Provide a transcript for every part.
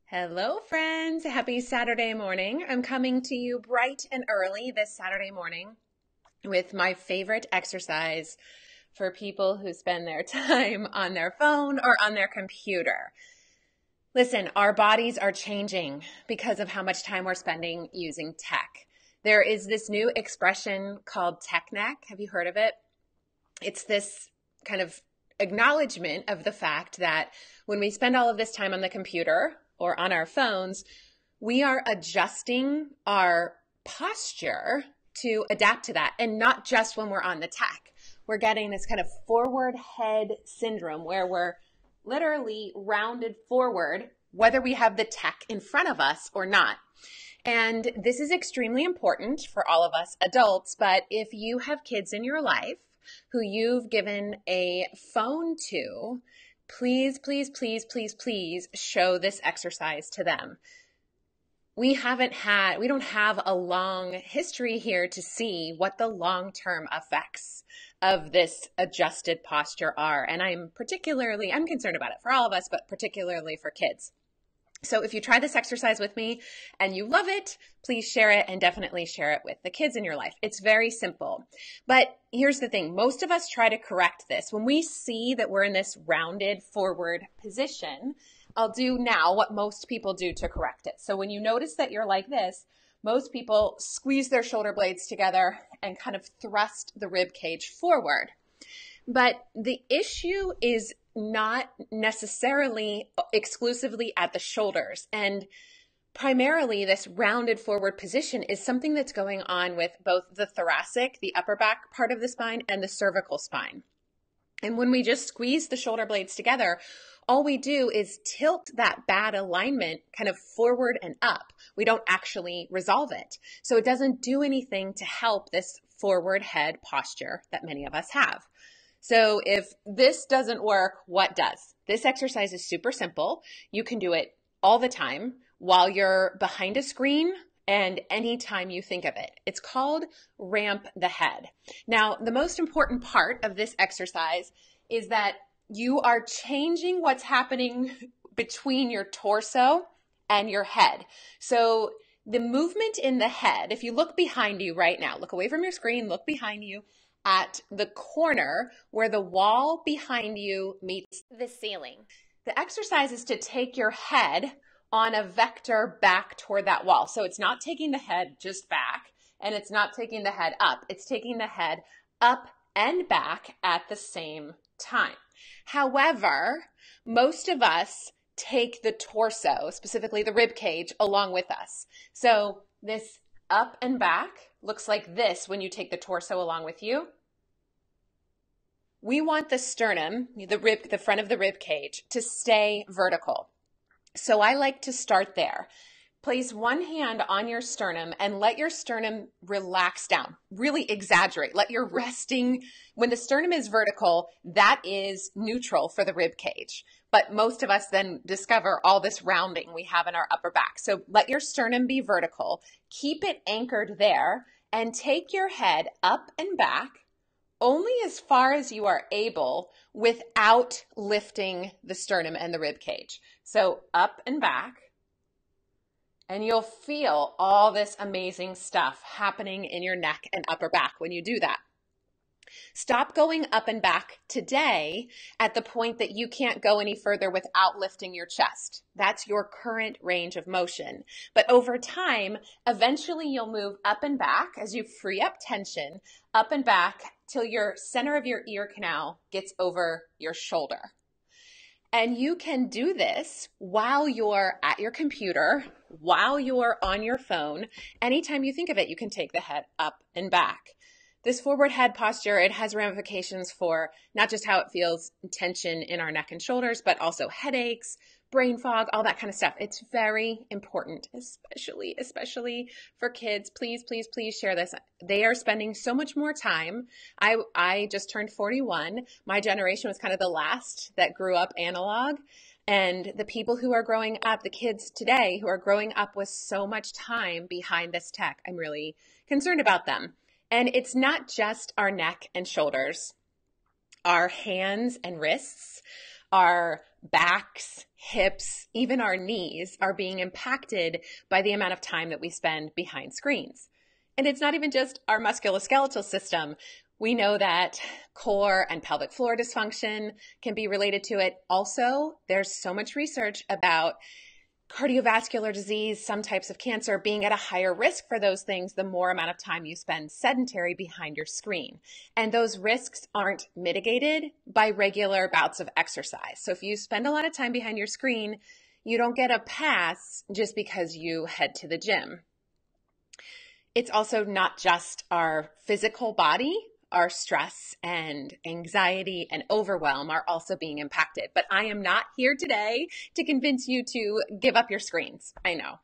Hello, friends. Happy Saturday morning. I'm coming to you bright and early this Saturday morning with my favorite exercise for people who spend their time on their phone or on their computer. Listen, our bodies are changing because of how much time we're spending using tech. There is this new expression called tech neck. Have you heard of it? It's this kind of acknowledgement of the fact that when we spend all of this time on the computer or on our phones, we are adjusting our posture to adapt to that. And not just when we're on the tech. We're getting this kind of forward head syndrome where we're literally rounded forward, whether we have the tech in front of us or not. And this is extremely important for all of us adults, but if you have kids in your life who you've given a phone to, please, please, please, please, please show this exercise to them. We don't have a long history here to see what the long-term effects of this adjusted posture are. And I'm concerned about it for all of us, but particularly for kids. So if you try this exercise with me and you love it, please share it and definitely share it with the kids in your life. It's very simple. But here's the thing. Most of us try to correct this. When we see that we're in this rounded forward position, I'll do now what most people do to correct it. So when you notice that you're like this, most people squeeze their shoulder blades together and kind of thrust the rib cage forward. But the issue is not necessarily exclusively at the shoulders. And primarily this rounded forward position is something that's going on with both the thoracic, the upper back part of the spine, and the cervical spine. And when we just squeeze the shoulder blades together, all we do is tilt that bad alignment kind of forward and up. We don't actually resolve it. So it doesn't do anything to help this forward head posture that many of us have. So if this doesn't work, what does? This exercise is super simple. You can do it all the time while you're behind a screen and anytime you think of it. It's called ramp the head. Now, the most important part of this exercise is that you are changing what's happening between your torso and your head. So the movement in the head, if you look behind you right now, look away from your screen, look behind you, at the corner where the wall behind you meets the ceiling. The exercise is to take your head on a vector back toward that wall. So it's not taking the head just back, and it's not taking the head up. It's taking the head up and back at the same time. However, most of us take the torso, specifically the rib cage, along with us. So this up and back looks like this when you take the torso along with you. We want the sternum, the front of the rib cage, to stay vertical. So I like to start there. Place one hand on your sternum and let your sternum relax down. Really exaggerate. When the sternum is vertical, that is neutral for the rib cage. But most of us then discover all this rounding we have in our upper back. So let your sternum be vertical. Keep it anchored there and take your head up and back only as far as you are able without lifting the sternum and the rib cage. So up and back. And you'll feel all this amazing stuff happening in your neck and upper back when you do that. Stop going up and back today at the point that you can't go any further without lifting your chest. That's your current range of motion. But over time, eventually you'll move up and back as you free up tension, up and back till your center of your ear canal gets over your shoulder. And you can do this while you're at your computer, while you're on your phone. Anytime you think of it, you can take the head up and back. This forward head posture, it has ramifications for not just how it feels tension in our neck and shoulders, but also headaches, brain fog, all that kind of stuff. It's very important, especially for kids. Please, please, please share this. They are spending so much more time. I just turned 41. My generation was kind of the last that grew up analog. And the people who are growing up, the kids today who are growing up with so much time behind this tech, I'm really concerned about them. And it's not just our neck and shoulders. Our hands and wrists, our backs, hips, even our knees are being impacted by the amount of time that we spend behind screens. And it's not even just our musculoskeletal system. We know that core and pelvic floor dysfunction can be related to it. Also, there's so much research about cardiovascular disease, some types of cancer being at a higher risk for those things the more amount of time you spend sedentary behind your screen. And those risks aren't mitigated by regular bouts of exercise. So if you spend a lot of time behind your screen, you don't get a pass just because you head to the gym. It's also not just our physical body. Our stress and anxiety and overwhelm are also being impacted. But I am not here today to convince you to give up your screens. I know.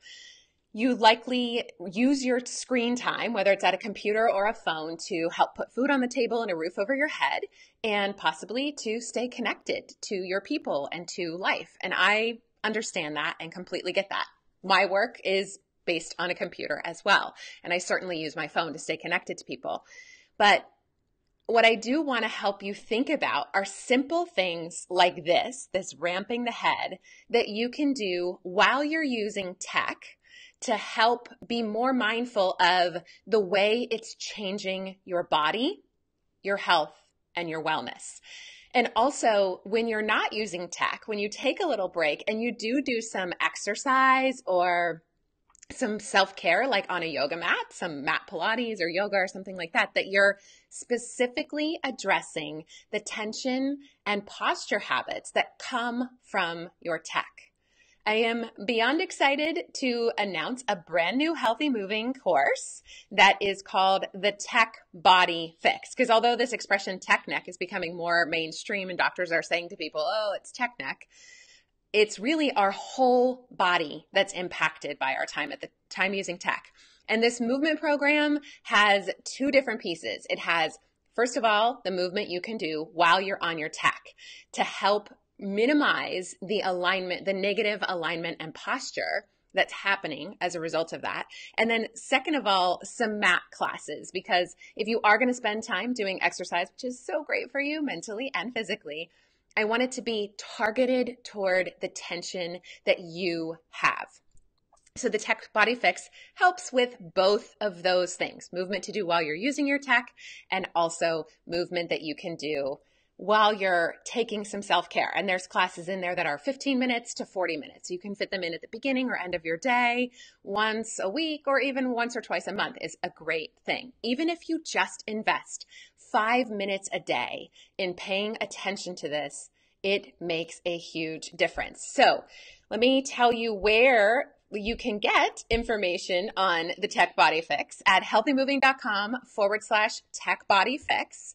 You likely use your screen time, whether it's at a computer or a phone, to help put food on the table and a roof over your head, and possibly to stay connected to your people and to life. And I understand that and completely get that. My work is based on a computer as well. And I certainly use my phone to stay connected to people. But what I do want to help you think about are simple things like this ramping the head that you can do while you're using tech to help be more mindful of the way it's changing your body, your health, and your wellness. And also, when you're not using tech, when you take a little break and you do some exercise or some self-care, like on a yoga mat, some mat Pilates or yoga or something like that, that you're specifically addressing the tension and posture habits that come from your tech. I am beyond excited to announce a brand new Healthy Moving course that is called the Tech Body Fix. Because although this expression tech neck is becoming more mainstream and doctors are saying to people, oh, it's tech neck, it's really our whole body that's impacted by our time using tech. And this movement program has two different pieces. It has, first of all, the movement you can do while you're on your tech to help minimize the alignment, the negative alignment and posture that's happening as a result of that. And then second of all, some mat classes, because if you are going to spend time doing exercise, which is so great for you mentally and physically, I want it to be targeted toward the tension that you have. So the Tech Body Fix helps with both of those things, movement to do while you're using your tech and also movement that you can do while you're taking some self-care. And there's classes in there that are 15 minutes to 40 minutes. You can fit them in at the beginning or end of your day, once a week, or even once or twice a month is a great thing. Even if you just invest 5 minutes a day in paying attention to this, it makes a huge difference. So let me tell you where you can get information on the Tech Body Fix at healthymoving.com/Tech Body Fix.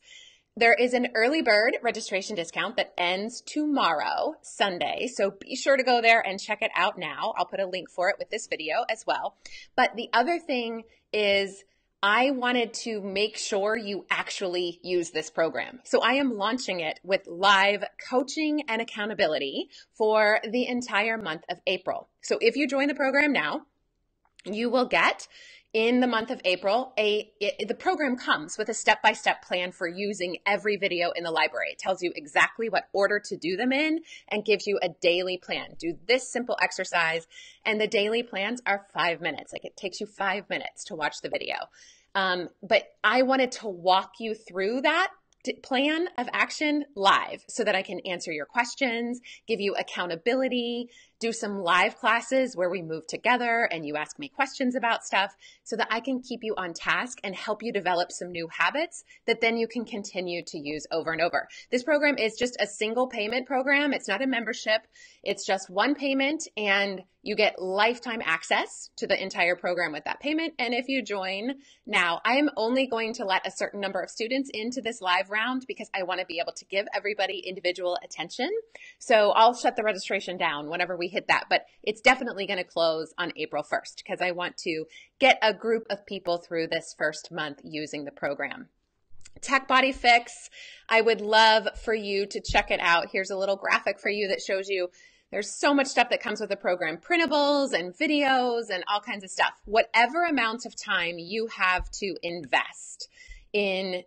There is an early bird registration discount that ends tomorrow, Sunday. So be sure to go there and check it out now. I'll put a link for it with this video as well. But the other thing is I wanted to make sure you actually use this program. So I am launching it with live coaching and accountability for the entire month of April. So if you join the program now, you will get in the month of April, the program comes with a step-by-step plan for using every video in the library. It tells you exactly what order to do them in and gives you a daily plan. Do this simple exercise, and the daily plans are 5 minutes. Like it takes you 5 minutes to watch the video. But I wanted to walk you through that plan of action live so that I can answer your questions, give you accountability, do some live classes where we move together and you ask me questions about stuff so that I can keep you on task and help you develop some new habits that then you can continue to use over and over. This program is just a single payment program. It's not a membership. It's just one payment and you get lifetime access to the entire program with that payment. And if you join now, I am only going to let a certain number of students into this live round because I want to be able to give everybody individual attention. So I'll shut the registration down whenever we hit that, but it's definitely going to close on April 1st because I want to get a group of people through this first month using the program. Tech Body Fix, I would love for you to check it out. Here's a little graphic for you that shows you there's so much stuff that comes with the program, printables and videos and all kinds of stuff. Whatever amount of time you have to invest in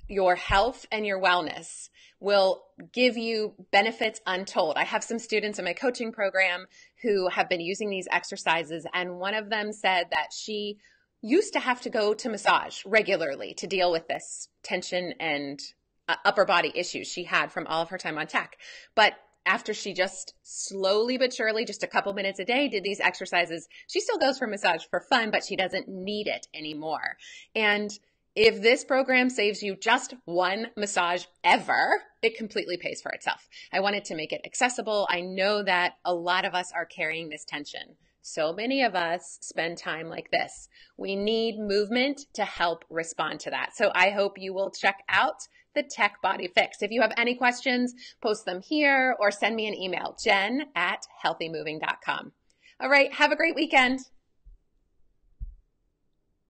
your health and your wellness will give you benefits untold. I have some students in my coaching program who have been using these exercises, and one of them said that she used to have to go to massage regularly to deal with this tension and upper body issues she had from all of her time on tech. But after she just slowly but surely, just a couple minutes a day, did these exercises, she still goes for massage for fun, but she doesn't need it anymore. And if this program saves you just one massage ever, it completely pays for itself. I wanted to make it accessible. I know that a lot of us are carrying this tension. So many of us spend time like this. We need movement to help respond to that. So I hope you will check out the Tech Body Fix. If you have any questions, post them here or send me an email, jen@healthymoving.com. All right, have a great weekend.